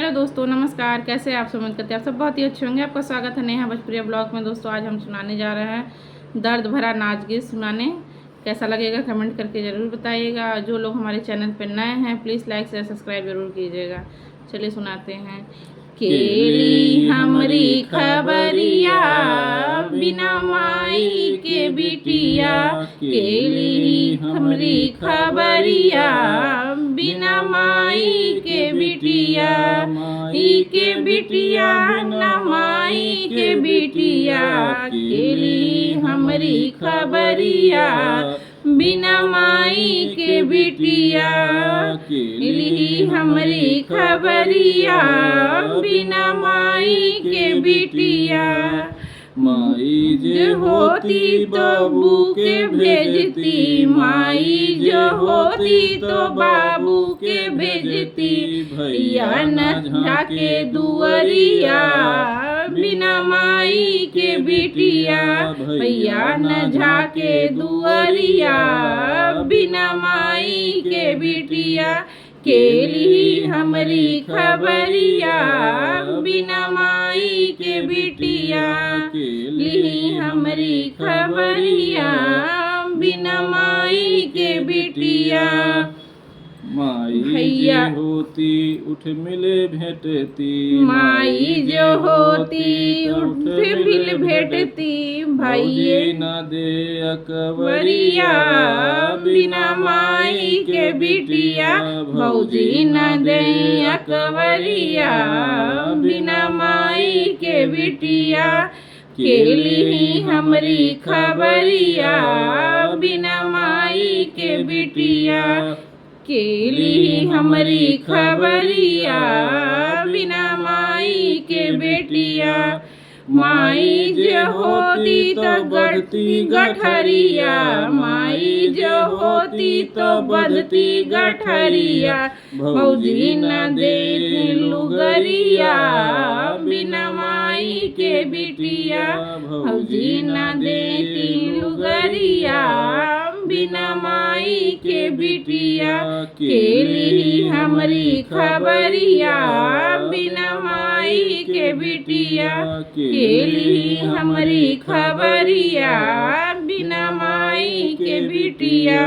Hello दोस्तों, नमस्कार। कैसे हैं आप सब? उम्मीद करते हैं आप सब बहुत ही अच्छे होंगे। आपका स्वागत है नेहा भोजपुरिया ब्लॉग में। दोस्तों आज हम सुनाने जा रहे हैं दर्द भरा नाच गीत सुनाने। कैसा लगेगा कमेंट करके ज़रूर बताइएगा। जो लोग हमारे चैनल पर नए हैं प्लीज़ लाइक शेयर सब्सक्राइब जरूर कीजिएगा। चलिए सुनाते हैं। केली हमरी खबरिया बिना माई के बिटिया, केली हमरी खबरिया बिना माई के बिटिया, माई के बिटिया न माई के बिटिया, केली हमरी खबरिया बिना माई के बिटिया, केली हमरी खबरिया बिना माई के बिटिया। माई जो होती तो बाबू के भेजती, माई जो होती तो बाबू के भेजती, भैया न झाके दुअरिया बिना माई के बिटिया, भैया न झाके दुअरिया बिना माई के बिटिया, केली हमरी खबरिया बिना माई के बिटिया, केली हमरी खबरिया बिना माई के बिटिया। माई भैया जो होती उठ मिले भेटती, माई जो होती उठ मिल भेटती, भैया न दे वरिया बिना माई के बिटिया, भौजी न दे अकबरिया बिना माई के बिटिया, केली हमरी खबरिया बिना माई के बिटिया, केली हमरी खबरिया बिना माई के बेटिया। माई जो होती तो गढ़ती गठरिया, माई जो होती तो बदती गठरिया, भौजी न देती लुगरिया बिना माई के बिटिया, भौजी न देती लुगरिया बिना माई के बिटिया, केली हमरी खबरिया बिना माई के बिटिया, केली हमरी खबरिया बिना माई के बिटिया।